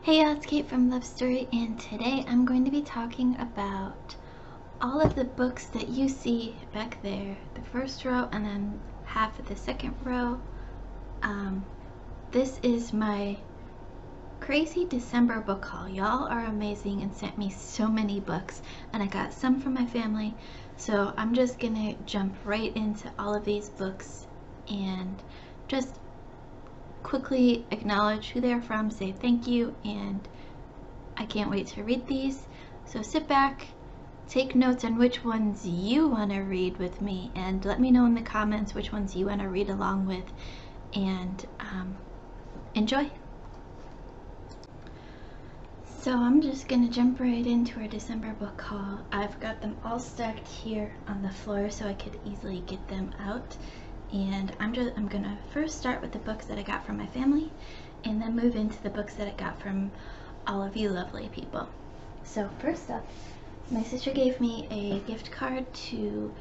Hey y'all, it's Kate from Love Story, and today I'm going to be talking about all of the books that you see back there, the first row and then half of the second row. This is my crazy December book haul. Y'all are amazing and sent me so many books, and I got some from my family, so I'm just gonna jump right into all of these books and just quickly acknowledge who they're from, say thank you, and I can't wait to read these. So sit back, take notes on which ones you want to read with me, and let me know in the comments which ones you want to read along with, and enjoy. So I'm just gonna jump right into our December book haul. I've got them all stacked here on the floor so I could easily get them out. And I'm gonna first start with the books that I got from my family and then move into the books that I got from all of you lovely people. So first up, my sister gave me a gift card to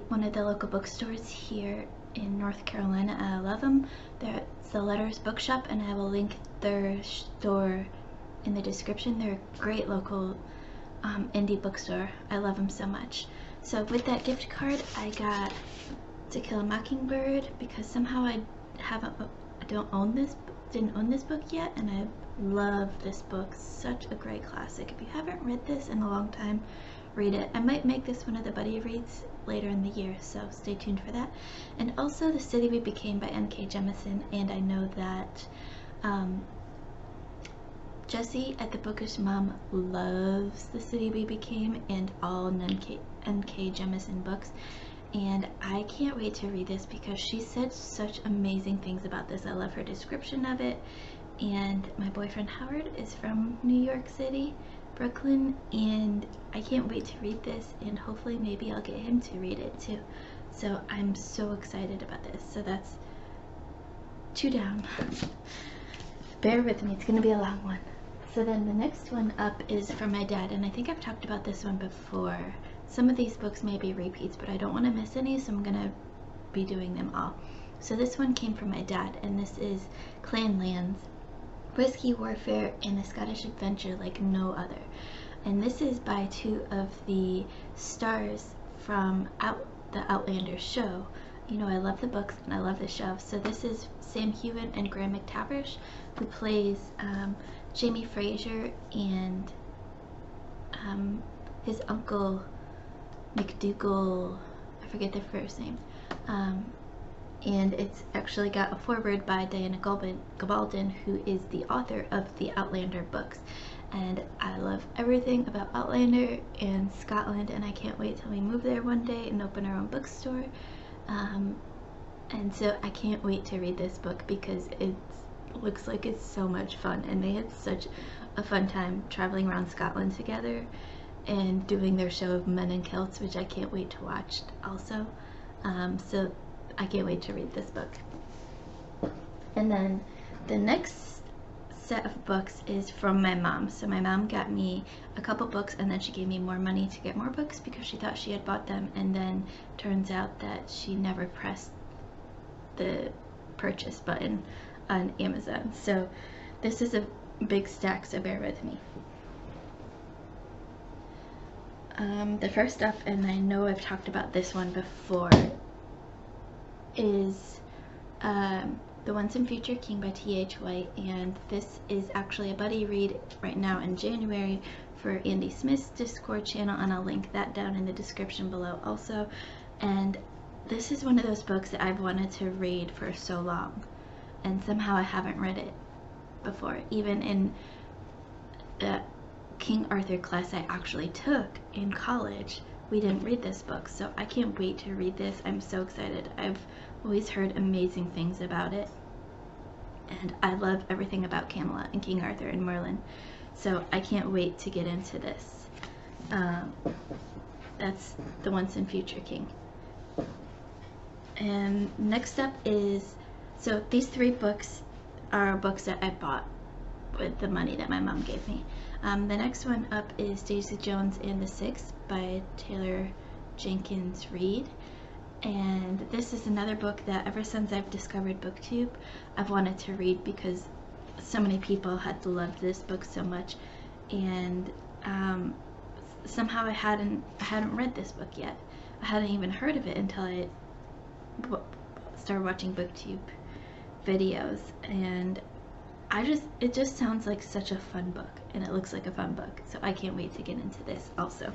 one of the local bookstores here in North Carolina. I love them. It's the Letters Bookshop, and I will link their store in the description. They're a great local indie bookstore. I love them so much. So with that gift card, I got To Kill a Mockingbird because somehow didn't own this book yet, and I love this book. Such a great classic. If you haven't read this in a long time, read it. I might make this one of the buddy reads later in the year, so stay tuned for that. And also The City We Became by N.K. Jemisin, and I know that Jessie at the Bookish Mom loves The City We Became and all N.K. Jemisin books. And I can't wait to read this because she said such amazing things about this. I love her description of it. And my boyfriend Howard is from New York City, Brooklyn, and I can't wait to read this, and hopefully maybe I'll get him to read it too. So I'm so excited about this. So that's 2 down. Bear with me, it's gonna be a long one. So then the next one up is from my dad, and I think I've talked about this one before. Some of these books may be repeats, but I don't want to miss any, so I'm gonna be doing them all. So this one came from my dad, and this is Clanlands, Whiskey Warfare and a Scottish Adventure Like No Other. And this is by 2 of the stars from the Outlander show. You know, I love the books and I love the show. So this is Sam Heughan and Graham McTavish, who plays Jamie Fraser and his uncle McDougal, I forget their first name, and it's actually got a foreword by Diana Gabaldon, who is the author of the Outlander books, and I love everything about Outlander and Scotland, and I can't wait till we move there one day and open our own bookstore, and so I can't wait to read this book because it looks like it's so much fun, and they had such a fun time traveling around Scotland together and doing their show of Men in Kilts, which I can't wait to watch also. So I can't wait to read this book. And then the next set of books is from my mom. So my mom got me a couple books, and then she gave me more money to get more books because she thought she had bought them, and then turns out that she never pressed the purchase button on Amazon. So this is a big stack, so bear with me. The first up, and I know I've talked about this one before, is The Once and Future King by T.H. White, and this is actually a buddy read right now in January for Andy Smith's Discord channel, and I'll link that down in the description below also. And this is one of those books that I've wanted to read for so long, and somehow I haven't read it before. Even in the King Arthur class I actually took in college, we didn't read this book, so I can't wait to read this. I'm so excited. I've always heard amazing things about it, and I love everything about Camelot and King Arthur and Merlin, so I can't wait to get into this. That's The Once and Future King. And next up is, so these 3 books are books that I bought with the money that my mom gave me. The next one up is Daisy Jones and the Six by Taylor Jenkins Reid, and this is another book that ever since I've discovered BookTube I've wanted to read because so many people had loved this book so much, and somehow I hadn't read this book yet. I hadn't even heard of it until I started watching booktube videos, and it just sounds like such a fun book, and it looks like a fun book, so I can't wait to get into this also.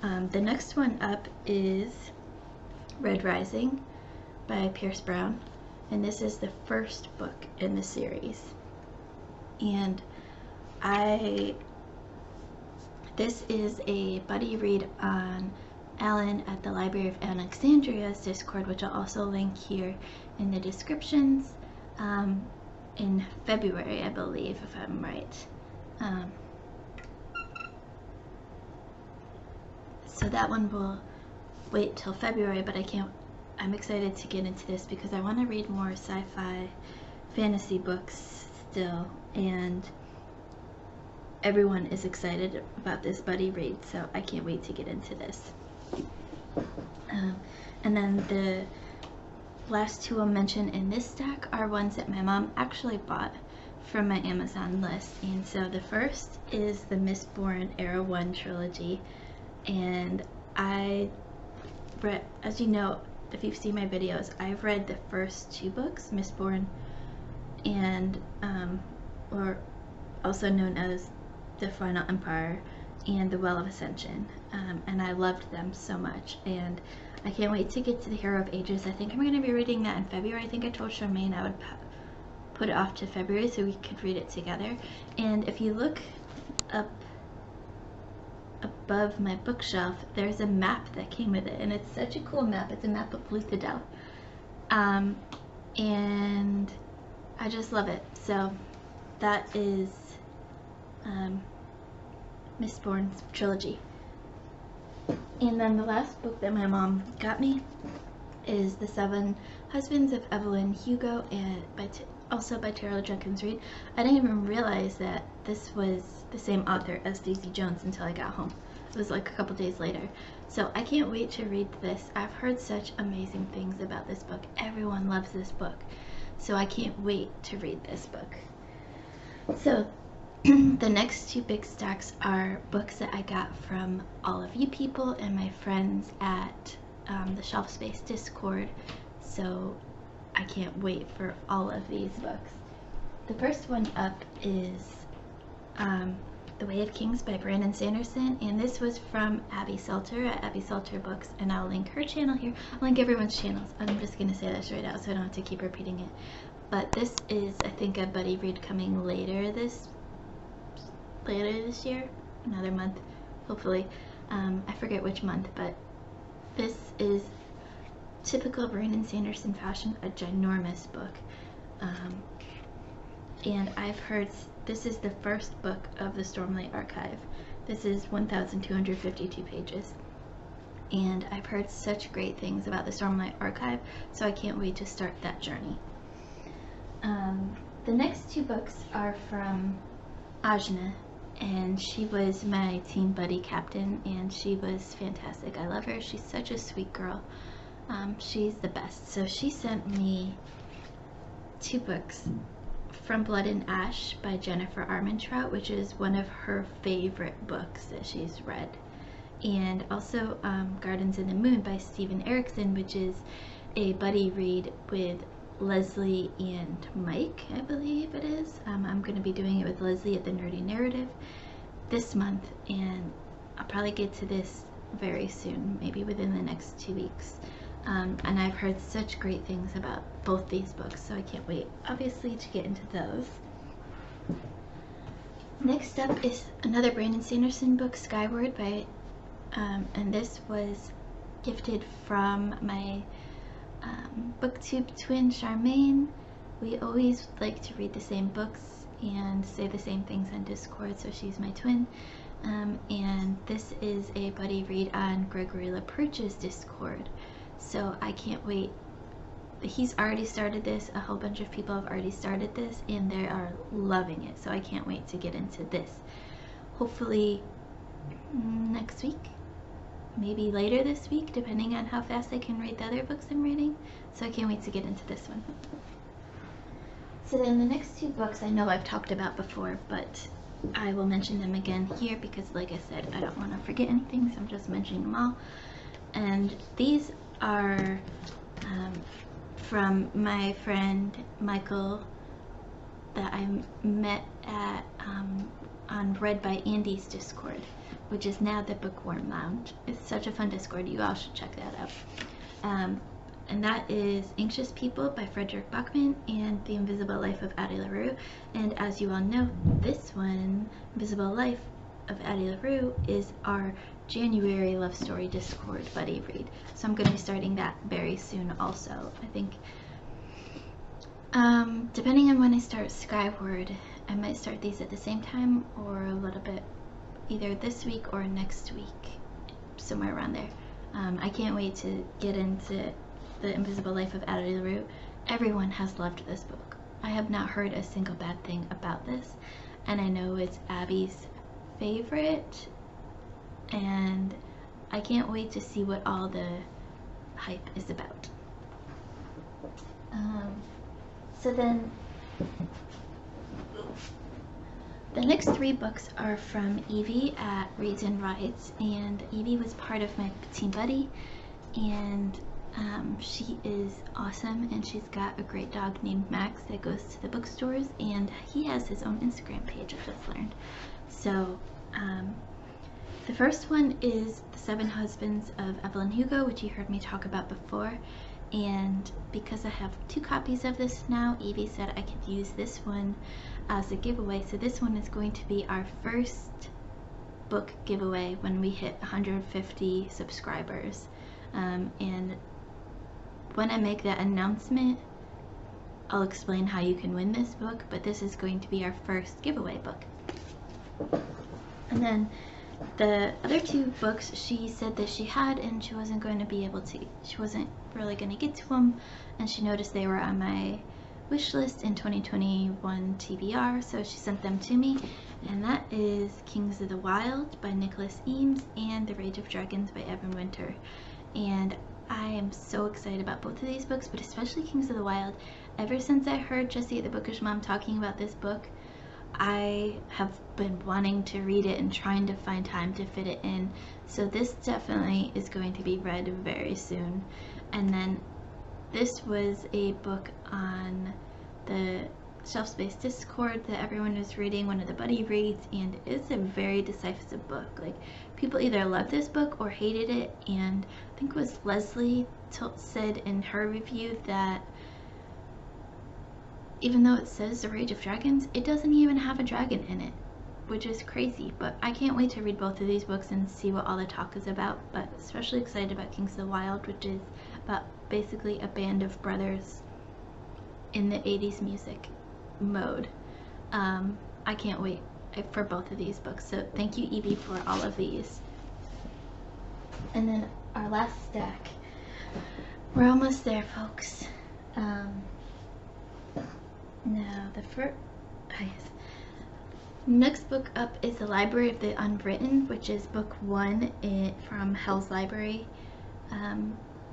The next one up is Red Rising by Pierce Brown, and this is the first book in the series, and this is a buddy read on Alan at the Library of Alexandria's Discord, which I'll also link here in the descriptions, in February, I believe, if I'm right. So that one will wait till February, but I'm excited to get into this because I want to read more sci-fi fantasy books still, and everyone is excited about this buddy read, so I can't wait to get into this. And then the last two I'll mention in this stack are ones that my mom actually bought from my Amazon list. And so the first is the Mistborn Era 1 trilogy, and I read, as you know, if you've seen my videos, I've read the first two books, Mistborn and or also known as The Final Empire and The Well of Ascension, and I loved them so much, and I can't wait to get to the Hero of Ages. I think I'm going to be reading that in February. I think I told Charmaine I would put it off to February so we could read it together. And if you look up above my bookshelf, there's a map that came with it, and it's such a cool map. It's a map of Luthadel, and I just love it. So that is Mistborn's trilogy. And then the last book that my mom got me is The Seven Husbands of Evelyn Hugo, and also by Taylor Jenkins Reid. I didn't even realize that this was the same author as Daisy Jones until I got home. It was like a couple days later. So I can't wait to read this. I've heard such amazing things about this book. Everyone loves this book. So I can't wait to read this book. So the next two big stacks are books that I got from all of you people and my friends at the Shelf Space Discord. So I can't wait for all of these books. The first one up is The Way of Kings by Brandon Sanderson, and this was from Abby Selter at Abby Selter Books, and I'll link her channel here. I'll link everyone's channels. I'm just going to say this right out so I don't have to keep repeating it. But this is, I think, a buddy read coming later this year, another month, hopefully. I forget which month, but this is typical Brandon Sanderson fashion, a ginormous book. And I've heard this is the first book of the Stormlight Archive. This is 1,252 pages. And I've heard such great things about the Stormlight Archive, so I can't wait to start that journey. The next two books are from Ajna, and she was my teen buddy captain, and she was fantastic. I love her. She's such a sweet girl. She's the best. So she sent me two books, From Blood and Ash by Jennifer Armentrout, which is one of her favorite books that she's read, and also Gardens in the Moon by Stephen Erickson, which is a buddy read with Leslie and Mike, I believe it is. I'm going to be doing it with Leslie at the Nerdy Narrative this month, and I'll probably get to this very soon, maybe within the next 2 weeks. And I've heard such great things about both these books, so I can't wait, obviously, to get into those. Next up is another Brandon Sanderson book, Skyward, by, and this was gifted from my booktube twin, Charmaine. We always like to read the same books and say the same things on Discord, so she's my twin. And this is a buddy read on Gregory LaPerch's Discord. So I can't wait. He's already started this. A whole bunch of people have already started this, and they are loving it. So I can't wait to get into this. Hopefully next week, maybe later this week, depending on how fast I can read the other books I'm reading. So I can't wait to get into this one. So then the next two books I know I've talked about before, but I will mention them again here because, like I said, I don't want to forget anything, so I'm just mentioning them all. And these are from my friend Michael that I met at on Read by Indy's Discord, which is now the Bookworm Lounge. It's such a fun Discord. You all should check that out. And that is Anxious People by Frederick Bachman and The Invisible Life of Addie LaRue. And as you all know, this one, Invisible Life of Addie LaRue, is our January love story Discord buddy read. So I'm going to be starting that very soon also. I think, depending on when I start Skyward, I might start these at the same time or a little bit either this week or next week, somewhere around there. I can't wait to get into The Invisible Life of Addie LaRue. Everyone has loved this book. I have not heard a single bad thing about this, and I know it's Abby's favorite, and I can't wait to see what all the hype is about. So then the next three books are from Evie at Reads and Rides, and Evie was part of my Teen Buddy, and she is awesome, and she's got a great dog named Max that goes to the bookstores, and he has his own Instagram page, I just learned. So the first one is The Seven Husbands of Evelyn Hugo, which you heard me talk about before, and because I have 2 copies of this now, Evie said I could use this one as a giveaway. So this one is going to be our first book giveaway when we hit 150 subscribers. And when I make that announcement, I'll explain how you can win this book, but this is going to be our first giveaway book. And then the other 2 books she said that she had, and she wasn't going to be able to, she wasn't really going to get to them, and she noticed they were on my wish list in 2021 TBR, so she sent them to me, and that is Kings of the Wild by Nicholas Eames and The Rage of Dragons by Evan Winter. And I am so excited about both of these books, but especially Kings of the Wild. Ever since I heard Jessie the Bookish Mom talking about this book, I have been wanting to read it and trying to find time to fit it in. So this definitely is going to be read very soon. And then this was a book on the Shelf Space Discord that everyone was reading, one of the buddy reads, and it's a very decisive book. Like, people either loved this book or hated it, and I think it was Leslie said in her review that even though it says The Rage of Dragons, it doesn't even have a dragon in it, which is crazy. But I can't wait to read both of these books and see what all the talk is about, but especially excited about Kings of the Wild, which is about basically a band of brothers in the 80s music mode. I can't wait for both of these books, so thank you, Evie, for all of these. And then our last stack. We're almost there, folks. Now the next book up is The Library of the Unbritain, which is book 1 from Hell's Library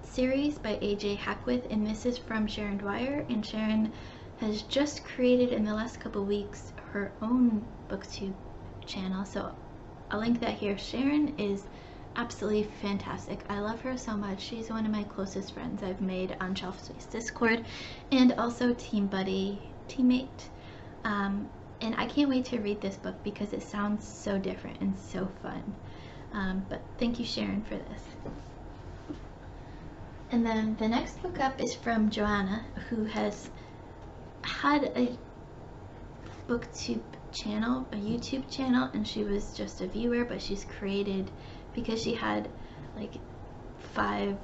series by A.J. Hackwith, and this is from Sharon Dwyer, and Sharon has just created in the last couple weeks her own booktube channel, so I'll link that here. Sharon is absolutely fantastic. I love her so much. She's one of my closest friends I've made on Shelf Space Discord, and also teammate. And I can't wait to read this book because it sounds so different and so fun. But thank you, Sharon, for this. And then the next book up is from Johanna, who has had a booktube channel, a YouTube channel, and she was just a viewer, but she's created, because she had like 5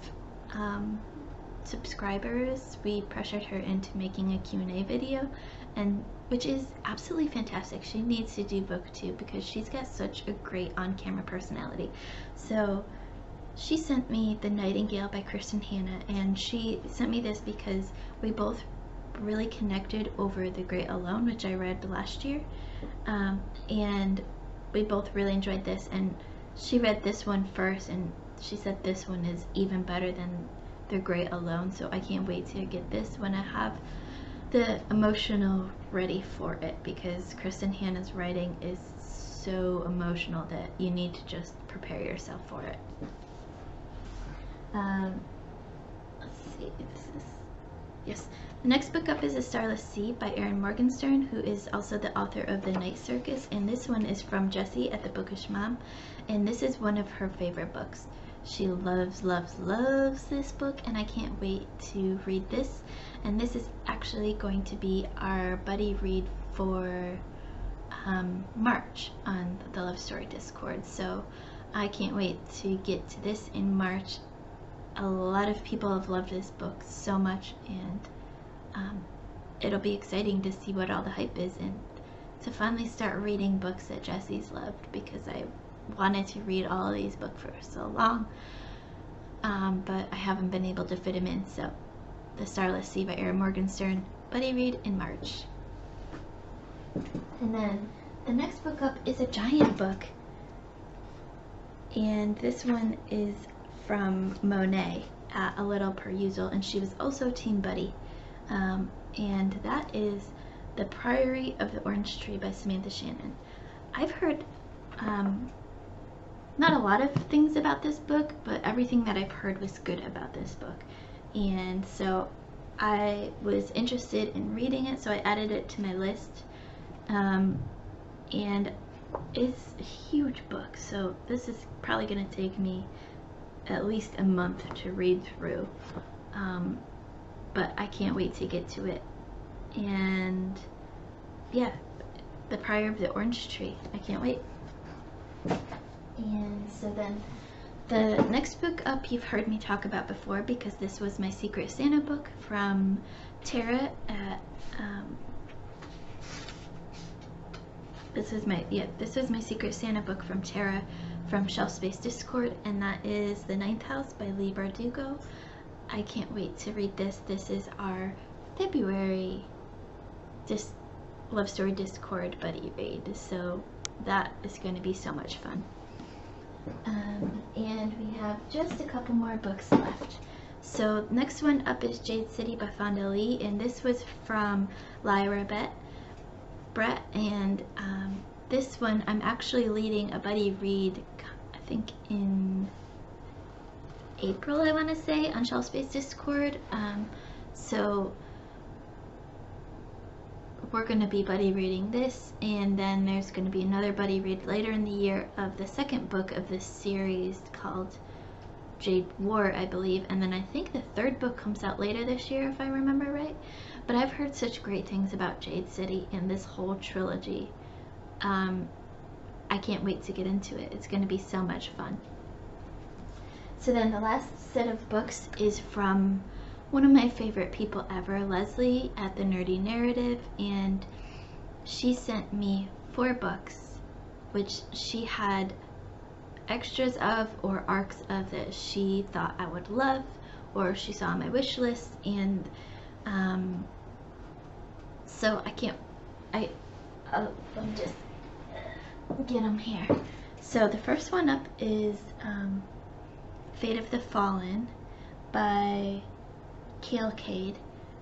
subscribers, we pressured her into making a Q&A video, and which is absolutely fantastic. She needs to do booktube because she's got such a great on-camera personality. So she sent me The Nightingale by Kristen Hanna, and she sent me this because we both really connected over The Great Alone, which I read last year, and we both really enjoyed this, and she read this one first, and she said this one is even better than The Great Alone, so I can't wait to get this when I have the emotional ready for it, because Kristen Hanna's writing is so emotional that you need to just prepare yourself for it. Let's see, yes. The next book up is A Starless C by Erin Morgenstern, who is also the author of The Night Circus, and this one is from Jessie at the Bookish Mom, and this is one of her favorite books. She loves this book, and I can't wait to read this. And this is actually going to be our buddy read for March on the Love Story Discord, so I can't wait to get to this in March. A lot of people have loved this book so much, and it'll be exciting to see what all the hype is and to finally start reading books that Jessie's loved, because I wanted to read all of these books for so long, but I haven't been able to fit them in. So The Starless Sea by Erin Morgenstern, buddy read in March. And then the next book up is a giant book, and this one is from Monet, A Little Per Usual, and she was also Team Buddy, and that is The Priory of the Orange Tree by Samantha Shannon. I've heard not a lot of things about this book, but everything that I've heard was good about this book, and so I was interested in reading it, so I added it to my list, and it's a huge book, so this is probably going to take me at least a month to read through, but I can't wait to get to it. And yeah, The Priory of the Orange Tree, I can't wait. And so then the next book up you've heard me talk about before, because this was my Secret Santa book from Tara at this was my Secret Santa book from Tara from Shelf Space Discord, and that is The Ninth House by Leigh Bardugo. I can't wait to read this. This is our February Love Story Discord buddy read, so that is going to be so much fun. And we have just a couple more books left. So next one up is Jade City by Fonda Lee, and this was from Lyra Brett, and this one I'm actually leading a buddy read, I think in April, I want to say, on Shelf Space Discord. So we're going to be buddy reading this, and then there's going to be another buddy read later in the year of the second book of this series called Jade War, I believe, and then I think the third book comes out later this year, if I remember right. But I've heard such great things about Jade City and this whole trilogy. I can't wait to get into it. It's going to be so much fun. So then the last set of books is from one of my favorite people ever, Leslie at the Nerdy Narrative, and she sent me 4 books which she had extras of or arcs of that she thought I would love or she saw on my wish list, and so let me just get them here. So the first one up is Fate of the Fallen by Cade,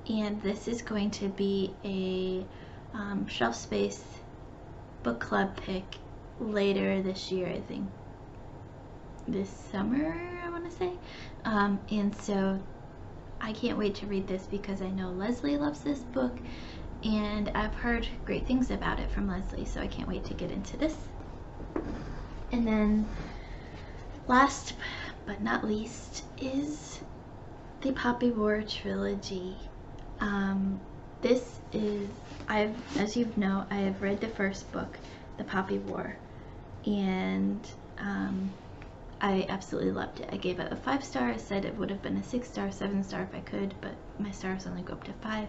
and this is going to be a Shelf Space book club pick later this year, I think this summer, I want to say, and so I can't wait to read this because I know Leslie loves this book, and I've heard great things about it from Leslie, so I can't wait to get into this. And then last but not least is the Poppy War Trilogy. This is, as you know, I have read the first book, The Poppy War, and I absolutely loved it. I gave it a 5-star. I said it would have been a 6-star, 7-star if I could, but my stars only go up to 5.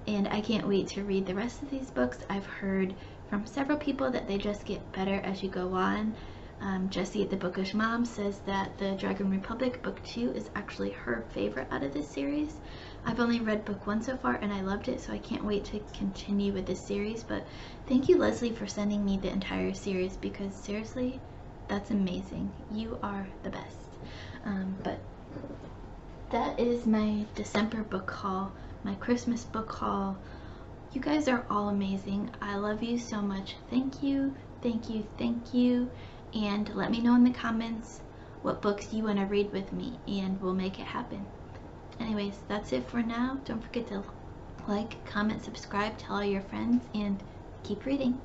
And I can't wait to read the rest of these books. I've heard from several people that they just get better as you go on. Jessie at the Bookish Mom says that the Dragon Republic book 2 is actually her favorite out of this series. I've only read book 1 so far and I loved it, so I can't wait to continue with this series. But thank you, Leslie, for sending me the entire series, because seriously, that's amazing. You are the best. But that is my December book haul. my Christmas book haul. You guys are all amazing. I love you so much. Thank you, thank you, thank you. And let me know in the comments what books you want to read with me, and we'll make it happen. Anyways, that's it for now. Don't forget to like, comment, subscribe, tell all your friends, and keep reading.